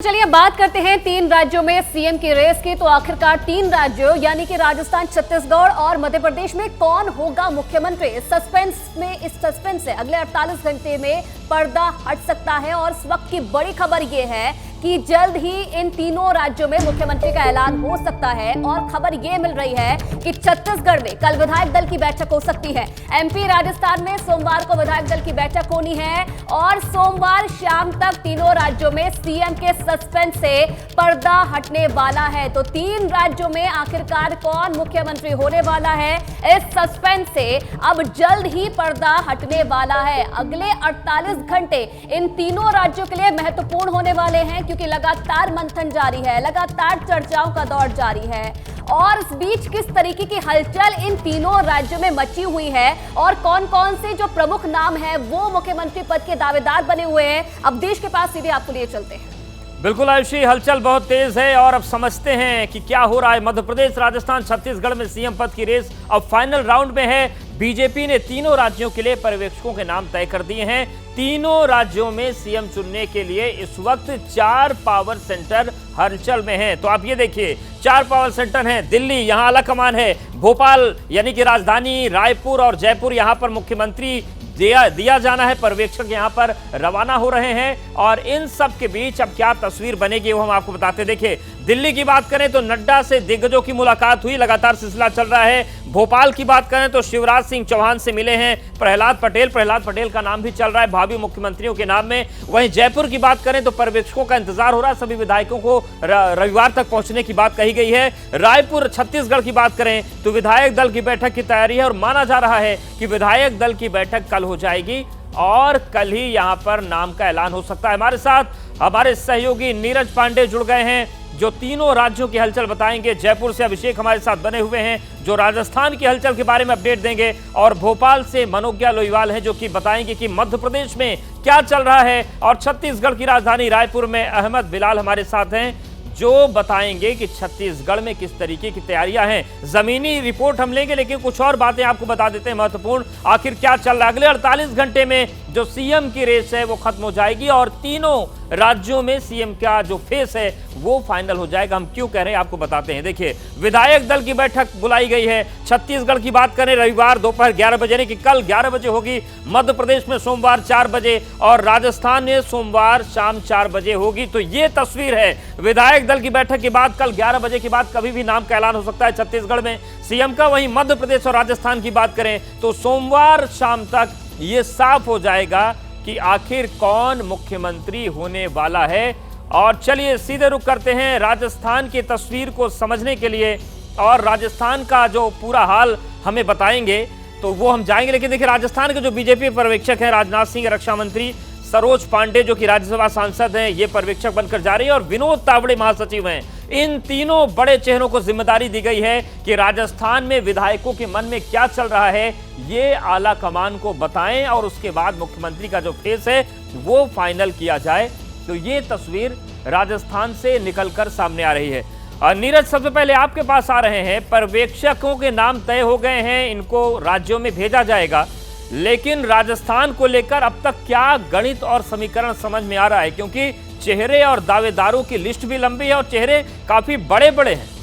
चलिए बात करते हैं 3 राज्यों में सीएम की रेस की। तो आखिरकार 3 राज्यों यानी कि राजस्थान, छत्तीसगढ़ और मध्य प्रदेश में कौन होगा मुख्यमंत्री? इस सस्पेंस से अगले 48 घंटे में पर्दा हट सकता है। और इस वक्त की बड़ी खबर यह है कि जल्द ही इन तीनों राज्यों में मुख्यमंत्री का ऐलान हो सकता है। और खबर यह मिल रही है कि छत्तीसगढ़ में कल विधायक दल की बैठक हो सकती है। एमपी राजस्थान में सोमवार को विधायक दल की बैठक होनी है और सोमवार शाम तक तीनों राज्यों में सीएम के सस्पेंस से पर्दा हटने वाला है। तो 3 राज्यों में आखिरकार कौन मुख्यमंत्री होने वाला है, इस सस्पेंस से अब जल्द ही पर्दा हटने वाला है। अगले 48 घंटे इन तीनों राज्यों के लिए महत्वपूर्ण होने वाले हैं, क्योंकि लगातार मंथन जारी है, लगातार चर्चाओं का दौर जारी है। और इस बीच किस तरीके की हलचल इन तीनों राज्यों में मची हुई है और कौन कौन से जो प्रमुख नाम है वो मुख्यमंत्री पद के दावेदार बने हुए हैं, अब देश के पास सीधे आपको लिए चलते हैं। बिल्कुल आयुषी, हलचल बहुत तेज है और अब समझते हैं कि क्या हो रहा है। मध्य प्रदेश, राजस्थान, छत्तीसगढ़ में सीएम पद की रेस अब फाइनल राउंड में है। बीजेपी ने तीनों राज्यों के लिए पर्यवेक्षकों के नाम तय कर दिए हैं। तीनों राज्यों में सीएम चुनने के लिए इस वक्त 4 पावर सेंटर हलचल में हैं। तो आप ये देखिए, 4 पावर सेंटर हैं। दिल्ली, यहां आला कमान है। भोपाल यानी कि राजधानी, रायपुर और जयपुर, यहां पर मुख्यमंत्री दिया जाना है। पर्यवेक्षक यहां पर रवाना हो रहे हैं और इन सब के बीच अब क्या तस्वीर बनेगी वो हम आपको बताते। देखिए, दिल्ली की बात करें तो नड्डा से दिग्गजों की मुलाकात हुई, लगातार सिलसिला चल रहा है। भोपाल की बात करें तो शिवराज सिंह चौहान से मिले हैं प्रहलाद पटेल का नाम भी चल रहा है भावी मुख्यमंत्रियों के नाम में। वहीं जयपुर की बात करें तो पर्यवेक्षकों का इंतजार हो रहा है, सभी विधायकों को रविवार तक पहुंचने की बात कही गई है। रायपुर, छत्तीसगढ़ की बात करें तो विधायक दल की बैठक की तैयारी है और माना जा रहा है कि विधायक दल की बैठक कल हो जाएगी और कल ही यहां पर नाम का ऐलान हो सकता है। हमारे साथ हमारे सहयोगी नीरज पांडे जुड़ गए हैं जो तीनों राज्यों की हलचल बताएंगे। जयपुर से अभिषेक हमारे साथ बने हुए हैं जो राजस्थान की हलचल के बारे में अपडेट देंगे और भोपाल से मनोज्ञा लोईवाल हैं जो कि बताएंगे कि मध्य प्रदेश में क्या चल रहा है। और छत्तीसगढ़ की राजधानी रायपुर में अहमद बिलाल हमारे साथ हैं जो बताएंगे कि छत्तीसगढ़ में किस तरीके की तैयारियां हैं। जमीनी रिपोर्ट हम लेंगे, लेकिन कुछ और बातें आपको बता देते हैं महत्वपूर्ण। आखिर क्या चल रहा है? अगले 48 घंटे में जो सीएम की रेस है वो खत्म हो जाएगी और तीनों राज्यों में सीएम का जो फेस है वो फाइनल हो जाएगा। हम क्यों कह रहे हैं आपको बताते हैं। देखिए, विधायक दल की बैठक बुलाई गई है। छत्तीसगढ़ की बात करें, रविवार दोपहर 11 बजे यानी कि कल 11 बजे होगी। मध्य प्रदेश में सोमवार 4 बजे और राजस्थान में सोमवार शाम 4 बजे होगी। तो ये तस्वीर है विधायक दल की बैठक के बाद। कल 11 बजे के बाद कभी भी नाम का ऐलान हो सकता है छत्तीसगढ़ में सीएम का। वहीं मध्य प्रदेश और राजस्थान की बात करें तो सोमवार शाम तक ये साफ हो जाएगा कि आखिर कौन मुख्यमंत्री होने वाला है। और चलिए सीधे रुख करते हैं राजस्थान की तस्वीर को समझने के लिए और राजस्थान का जो पूरा हाल हमें बताएंगे तो वो हम जाएंगे। लेकिन देखिए, राजस्थान के जो बीजेपी पर्यवेक्षक हैं, राजनाथ सिंह, रक्षा मंत्री सरोज पांडे जो कि राज्यसभा सांसद हैं, ये पर्यवेक्षक बनकर जा रही है और विनोद तावड़े महासचिव हैं। इन तीनों बड़े चेहरों को जिम्मेदारी दी गई है कि राजस्थान में विधायकों के मन में क्या चल रहा है ये आला कमान को बताएं और उसके बाद मुख्यमंत्री का जो फेस है वो फाइनल किया जाए। तो ये तस्वीर राजस्थान से निकलकर सामने आ रही है। और नीरज, सबसे पहले आपके पास आ रहे हैं। पर्यवेक्षकों के नाम तय हो गए हैं, इनको राज्यों में भेजा जाएगा, लेकिन राजस्थान को लेकर अब तक क्या गणित और समीकरण समझ में आ रहा है? क्योंकि चेहरे और दावेदारों की लिस्ट भी लंबी है और चेहरे काफी बड़े बड़े हैं।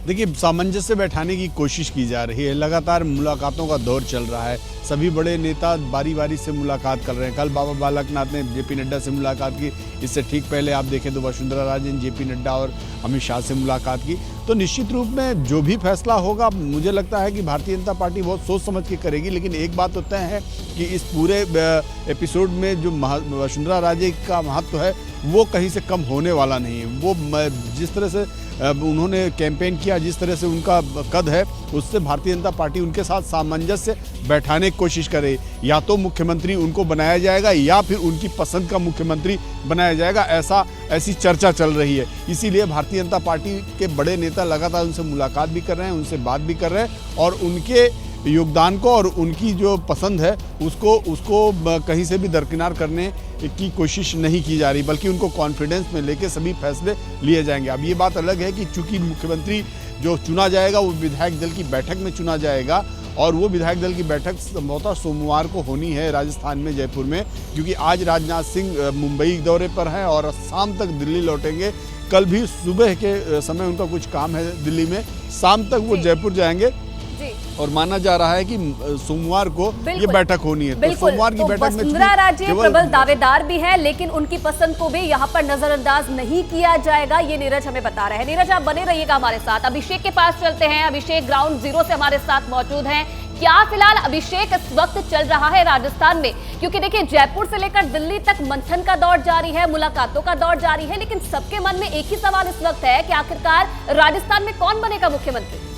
देखिए, सामंजस्य बैठाने की कोशिश की जा रही है। लगातार मुलाकातों का दौर चल रहा है। सभी बड़े नेता बारी बारी से मुलाकात कर रहे हैं। कल बाबा बालकनाथ ने जेपी नड्डा से मुलाकात की। इससे ठीक पहले आप देखें तो वसुंधरा राजे ने जेपी नड्डा और अमित शाह से मुलाकात की। तो निश्चित रूप में जो भी फैसला होगा, मुझे लगता है कि भारतीय जनता पार्टी बहुत सोच समझ के करेगी। लेकिन एक बात तो तय है कि इस पूरे एपिसोड में जो वसुंधरा राजे का महत्व है वो कहीं से कम होने वाला नहीं है। वो जिस तरह से उन्होंने कैंपेन किया, जिस तरह से उनका कद है, उससे भारतीय जनता पार्टी उनके साथ सामंजस्य बैठाने की कोशिश करे। या तो मुख्यमंत्री उनको बनाया जाएगा या फिर उनकी पसंद का मुख्यमंत्री बनाया जाएगा, ऐसी चर्चा चल रही है। इसीलिए भारतीय जनता पार्टी के बड़े नेता लगातार उनसे मुलाकात भी कर रहे हैं, उनसे बात भी कर रहे हैं और उनके योगदान को और उनकी जो पसंद है उसको कहीं से भी दरकिनार करने की कोशिश नहीं की जा रही, बल्कि उनको कॉन्फिडेंस में लेके सभी फैसले लिए जाएंगे। अब ये बात अलग है कि चूंकि मुख्यमंत्री जो चुना जाएगा वो विधायक दल की बैठक में चुना जाएगा और वो विधायक दल की बैठक संभवतः सोमवार को होनी है राजस्थान में, जयपुर में, क्योंकि आज राजनाथ सिंह मुंबई दौरे पर हैं और शाम तक दिल्ली लौटेंगे। कल भी सुबह के समय उनका कुछ काम है दिल्ली में, शाम तक वो जयपुर जाएंगे और माना जा रहा है कि सोमवार को ये बैठक होनी है। तो सोमवार की बैठक में वसुंधरा राजे प्रबल दावेदार भी है, लेकिन उनकी पसंद को भी यहाँ पर नजरअंदाज नहीं किया जाएगा, ये नीरज हमें बता रहे हैं। नीरज, आप बने रहिएगा हमारे साथ। अभिषेक के पास चलते हैं। अभिषेक ग्राउंड जीरो से हमारे साथ मौजूद हैं। क्या फिलहाल अभिषेक इस वक्त चल रहा है राजस्थान में? क्योंकि देखिए, जयपुर से लेकर दिल्ली तक मंथन का दौर जारी है, मुलाकातों का दौर जारी है, लेकिन सबके मन में एक ही सवाल इस वक्त है कि आखिरकार राजस्थान में कौन बनेगा मुख्यमंत्री?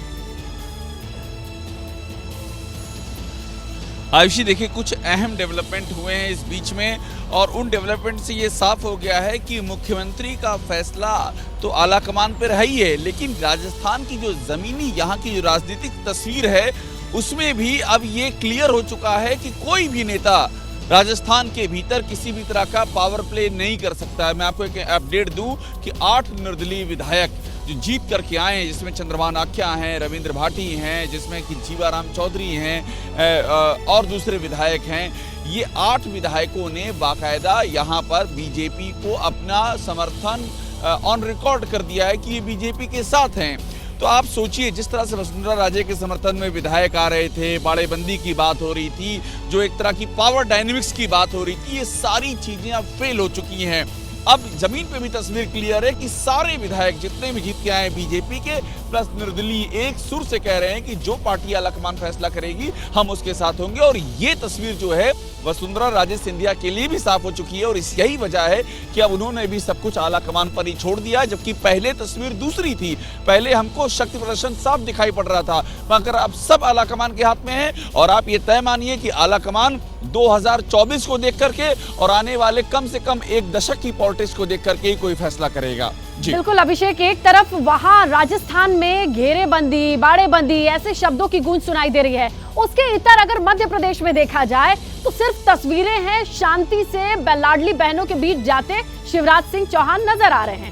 आयुषी, देखिए, कुछ अहम डेवलपमेंट हुए हैं इस बीच में और उन डेवलपमेंट से ये साफ हो गया है कि मुख्यमंत्री का फैसला तो आलाकमान पर है ही है, लेकिन राजस्थान की जो जमीनी यहाँ की जो राजनीतिक तस्वीर है उसमें भी अब ये क्लियर हो चुका है कि कोई भी नेता राजस्थान के भीतर किसी भी तरह का पावर प्ले नहीं कर सकता है। मैं आपको एक अपडेट दूं कि 8 निर्दलीय विधायक जो जीत करके आए हैं, जिसमें चंद्रभान आख्या हैं, रविंद्र भाटी हैं, जिसमें कि जीवाराम चौधरी हैं और दूसरे विधायक हैं, ये 8 विधायकों ने बाकायदा यहाँ पर बीजेपी को अपना समर्थन ऑन रिकॉर्ड कर दिया है कि ये बीजेपी के साथ हैं। तो आप सोचिए, जिस तरह से वसुंधरा राजे के समर्थन में विधायक आ रहे थे, बाड़ेबंदी की बात हो रही थी, जो एक तरह की पावर डायनेमिक्स की बात हो रही थी, ये सारी चीजें अब फेल हो चुकी हैं। अब जमीन पे भी तस्वीर क्लियर है कि सारे विधायक जितने भी जीत के आए बीजेपी के प्लस निर्दलीय एक सुर से कह रहे हैं कि जो पार्टी आलाकमान फैसला करेगी हम उसके साथ होंगे। और ये तस्वीर जो है वसुंधरा राजे सिंधिया के लिए भी साफ हो चुकी है और यही वजह है कि अब उन्होंने भी सब कुछ आलाकमान पर ही छोड़ दिया, जबकि पहले तस्वीर दूसरी थी। पहले हमको शक्ति प्रदर्शन साफ दिखाई पड़ रहा था, मगर अब सब आलाकमान के हाथ में है। और आप ये तय मानिए कि आलाकमान 2024 को देख करके और आने वाले कम से कम एक दशक की पॉलिटिक्स को देख करके ही कोई फैसला करेगा। बिल्कुल अभिषेक, एक तरफ वहां राजस्थान में घेरेबंदी, बाड़ेबंदी ऐसे शब्दों की गूंज सुनाई दे रही है, उसके इतर अगर मध्य प्रदेश में देखा जाए तो सिर्फ तस्वीरें हैं। शांति से लाडली बहनों के बीच जाते शिवराज सिंह चौहान नजर आ रहे हैं।